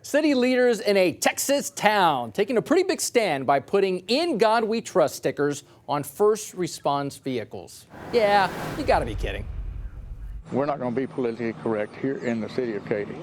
City leaders in a Texas town taking a pretty big stand by putting "In God We Trust" stickers on first response vehicles. Yeah, you gotta be kidding. We're not going to be politically correct here in the city of Katy.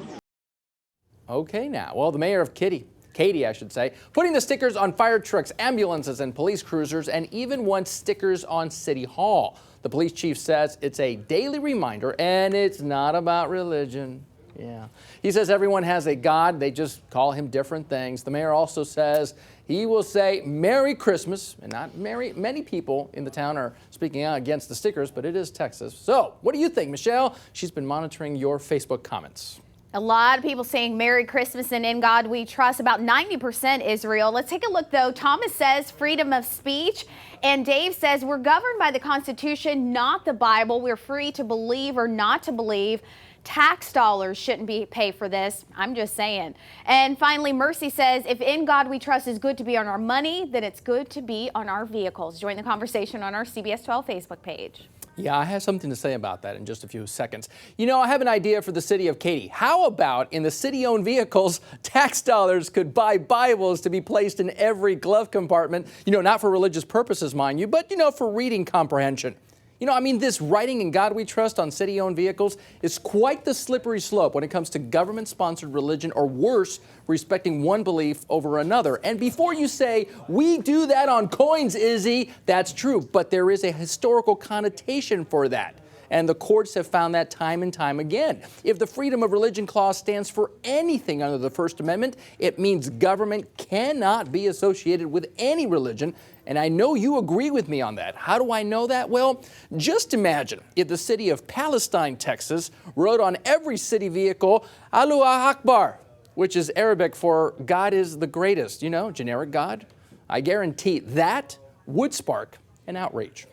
Okay now, well, the mayor of Katy, I should say, putting the stickers on fire trucks, ambulances, and police cruisers, and even wants stickers on City Hall. The police chief says it's a daily reminder and it's not about religion. Yeah. He says everyone has a God, they just call him different things. The mayor also says he will say Merry Christmas, and not Merry. Many people in the town are speaking out against the stickers, but it is Texas. So what do you think, Michelle? She's been monitoring your Facebook comments. A lot of people saying Merry Christmas and In God We Trust, about 90% Israel. Let's take a look, though. Thomas says freedom of speech, and Dave says we're governed by the Constitution, not the Bible. We're free to believe or not to believe. Tax dollars shouldn't be paid for this. I'm just saying. And finally, Mercy says, if In God We Trust is good to be on our money, then it's good to be on our vehicles. Join the conversation on our CBS 12 Facebook page. Yeah, I have something to say about that in just a few seconds. You know, I have an idea for the city of Katy. How about in the city-owned vehicles, tax dollars could buy Bibles to be placed in every glove compartment? You know, not for religious purposes, mind you, but, you know, for reading comprehension. You know, I mean, this writing "In God We Trust" on city-owned vehicles is quite the slippery slope when it comes to government-sponsored religion, or worse, respecting one belief over another. And before you say, we do that on coins, Izzy, that's true, but there is a historical connotation for that. And the courts have found that time and time again. If the Freedom of Religion Clause stands for anything under the First Amendment, it means government cannot be associated with any religion. And I know you agree with me on that. How do I know that? Well, just imagine if the city of Palestine, Texas, wrote on every city vehicle, Allahu Akbar, which is Arabic for God is the greatest, you know, generic God. I guarantee that would spark an outrage.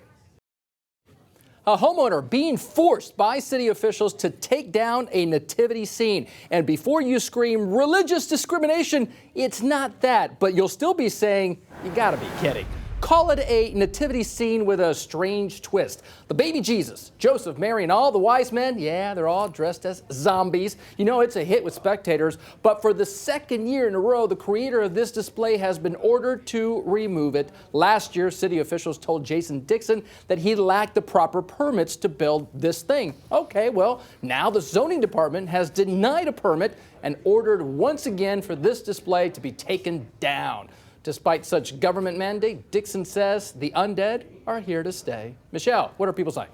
A homeowner being forced by city officials to take down a nativity scene. And before you scream religious discrimination, it's not that, but you'll still be saying, you gotta be kidding. Call it a nativity scene with a strange twist. The baby Jesus, Joseph, Mary, and all the wise men, yeah, they're all dressed as zombies. You know, it's a hit with spectators, but for the second year in a row, the creator of this display has been ordered to remove it. Last year, city officials told Jason Dixon that he lacked the proper permits to build this thing. Okay, well, now the zoning department has denied a permit and ordered once again for this display to be taken down. Despite such government mandate, Dixon says the undead are here to stay. Michelle, what are people saying?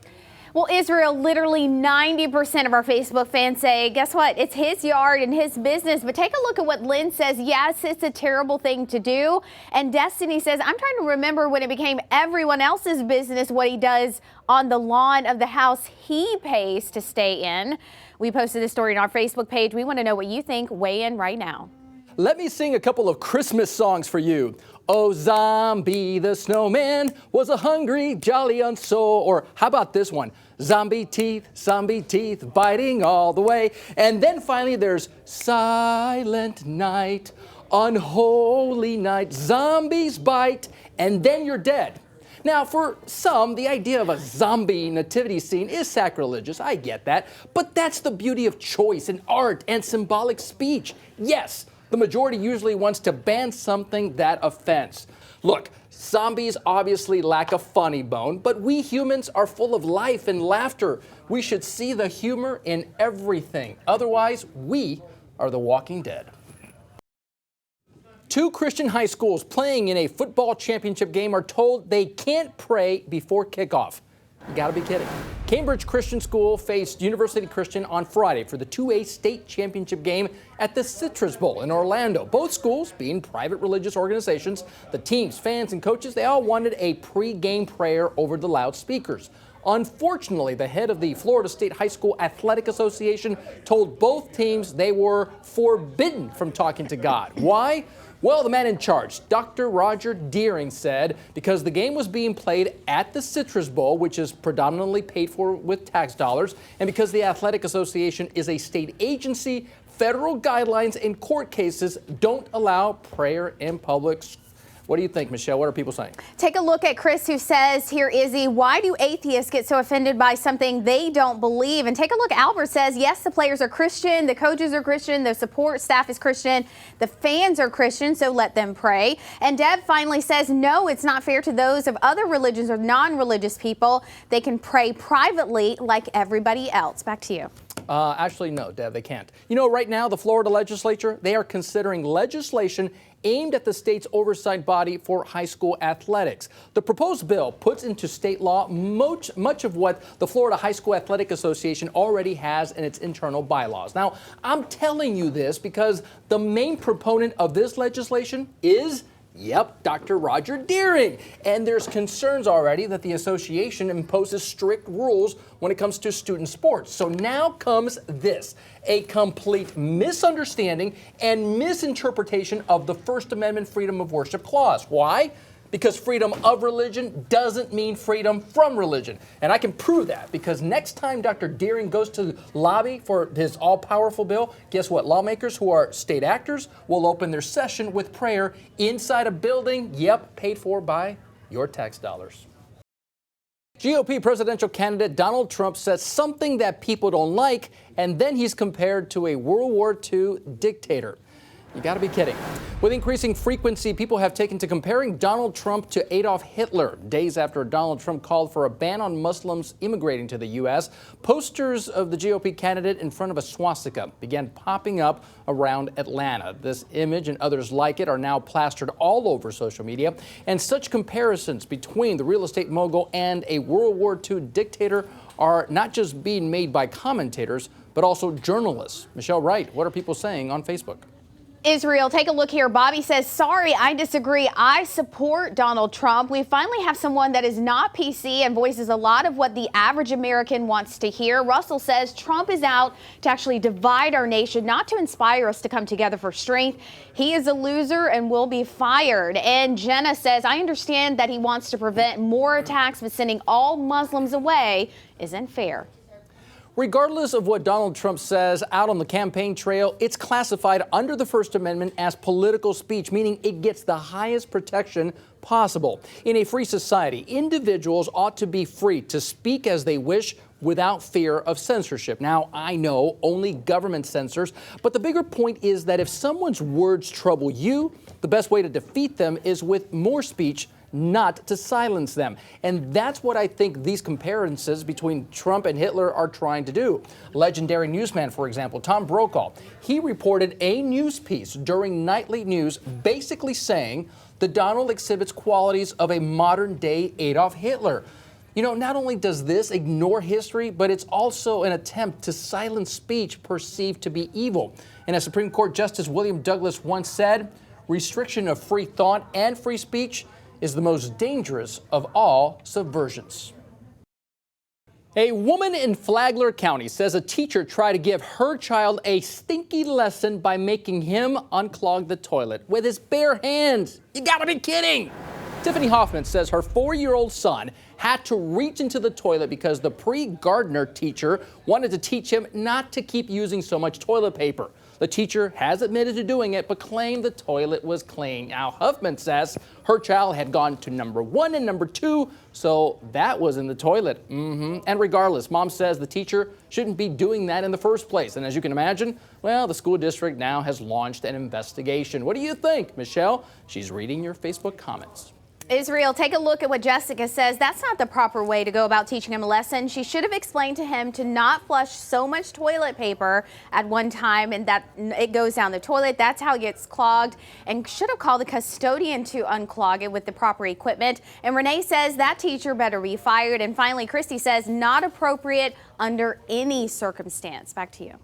Well, Israel, literally 90% of our Facebook fans say, guess what? It's his yard and his business. But take a look at what Lynn says. Yes, it's a terrible thing to do. And Destiny says, I'm trying to remember when it became everyone else's business what he does on the lawn of the house he pays to stay in. We posted this story on our Facebook page. We want to know what you think. Weigh in right now. Let me sing a couple of Christmas songs for you. Oh, Zombie the snowman was a hungry, jolly soul. Or how about this one? Zombie teeth, biting all the way. And then finally there's Silent Night, Unholy Night, Zombies bite, and then you're dead. Now, for some, the idea of a zombie nativity scene is sacrilegious. I get that. But that's the beauty of choice and art and symbolic speech. Yes, the majority usually wants to ban something that offends. Look, zombies obviously lack a funny bone, but we humans are full of life and laughter. We should see the humor in everything. Otherwise, we are the walking dead. Two Christian high schools playing in a football championship game are told they can't pray before kickoff. You gotta be kidding. Cambridge Christian School faced University Christian on Friday for the 2A state championship game at the Citrus Bowl in Orlando. Both schools, being private religious organizations, the teams, fans, and coaches, they all wanted a pre-game prayer over the loudspeakers. Unfortunately, the head of the Florida State High School Athletic Association told both teams they were forbidden from talking to God. Why? Well, the man in charge, Dr. Roger Deering, said because the game was being played at the Citrus Bowl, which is predominantly paid for with tax dollars, and because the Athletic Association is a state agency, federal guidelines and court cases don't allow prayer in public What do you think, Michelle? What are people saying? Take a look at Chris, who says, here, Izzy, why do atheists get so offended by something they don't believe? And take a look, Albert says, yes, the players are Christian, the coaches are Christian, the support staff is Christian, the fans are Christian, so let them pray. And Deb finally says, no, it's not fair to those of other religions or non-religious people. They can pray privately like everybody else. Back to you. Actually, no, Deb, they can't. You know, right now, the Florida legislature, they are considering legislation aimed at the state's oversight body for high school athletics. The proposed bill puts into state law much of what the Florida High School Athletic Association already has in its internal bylaws. Now, I'm telling you this because the main proponent of this legislation is Dr. Roger Deering. And there's concerns already that the association imposes strict rules when it comes to student sports. So now comes this, a complete misunderstanding and misinterpretation of the First Amendment freedom of worship clause. Why? Because freedom of religion doesn't mean freedom from religion. And I can prove that because next time Dr. Deering goes to lobby for his all-powerful bill, guess what? Lawmakers who are state actors will open their session with prayer inside a building, paid for by your tax dollars. GOP presidential candidate Donald Trump says something that people don't like, and then he's compared to a World War II dictator. You got to be kidding. With increasing frequency, people have taken to comparing Donald Trump to Adolf Hitler. Days after Donald Trump called for a ban on Muslims immigrating to the U.S., posters of the GOP candidate in front of a swastika began popping up around Atlanta. This image and others like it are now plastered all over social media. And such comparisons between the real estate mogul and a World War II dictator are not just being made by commentators, but also journalists. Michelle Wright, what are people saying on Facebook? Israel, take a look here. Bobby says, sorry, I disagree. I support Donald Trump. We finally have someone that is not PC and voices a lot of what the average American wants to hear. Russell says Trump is out to actually divide our nation, not to inspire us to come together for strength. He is a loser and will be fired. And Jenna says, I understand that he wants to prevent more attacks, but sending all Muslims away isn't fair. Regardless of what Donald Trump says out on the campaign trail, it's classified under the First Amendment as political speech, meaning it gets the highest protection possible. In a free society, individuals ought to be free to speak as they wish without fear of censorship. Now, I know only government censors, but the bigger point is that if someone's words trouble you, the best way to defeat them is with more speech, not to silence them. And that's what I think these comparisons between Trump and Hitler are trying to do. Legendary newsman, for example, Tom Brokaw, he reported a news piece during nightly news basically saying the Donald exhibits qualities of a modern-day Adolf Hitler. You know, not only does this ignore history, but it's also an attempt to silence speech perceived to be evil. And as Supreme Court Justice William Douglas once said, restriction of free thought and free speech is the most dangerous of all subversions. A woman in Flagler County says a teacher tried to give her child a stinky lesson by making him unclog the toilet with his bare hands. You gotta be kidding! Tiffany Hoffman says her 4-year-old son had to reach into the toilet because the pre-gardener teacher wanted to teach him not to keep using so much toilet paper. The teacher has admitted to doing it, but claimed the toilet was clean. Now, Huffman says her child had gone to number 1 and number 2, so that was in the toilet. And regardless, mom says the teacher shouldn't be doing that in the first place. And as you can imagine, well, the school district now has launched an investigation. What do you think, Michelle? She's reading your Facebook comments. Israel, take a look at what Jessica says. That's not the proper way to go about teaching him a lesson. She should have explained to him to not flush so much toilet paper at one time and that it goes down the toilet. That's how it gets clogged, and should have called the custodian to unclog it with the proper equipment. And Renee says that teacher better be fired. And finally, Christy says not appropriate under any circumstance. Back to you.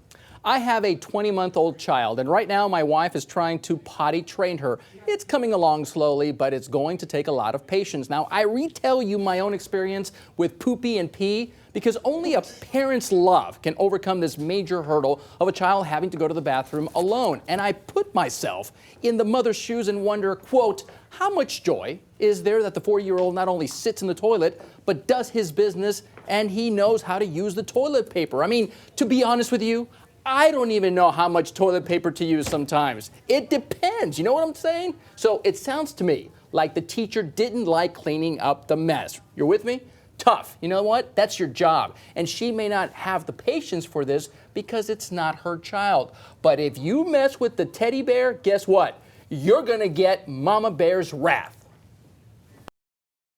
I have a 20-month-old child, and right now my wife is trying to potty train her. It's coming along slowly, but it's going to take a lot of patience. Now, I retell you my own experience with poopy and pee because only a parent's love can overcome this major hurdle of a child having to go to the bathroom alone. And I put myself in the mother's shoes and wonder, quote, how much joy is there that the 4-year-old not only sits in the toilet, but does his business and he knows how to use the toilet paper? I mean, to be honest with you, I don't even know how much toilet paper to use sometimes. It depends. You know what I'm saying? So it sounds to me like the teacher didn't like cleaning up the mess. You're with me? Tough. You know what? That's your job. And she may not have the patience for this because it's not her child. But if you mess with the teddy bear, guess what? You're going to get Mama Bear's wrath.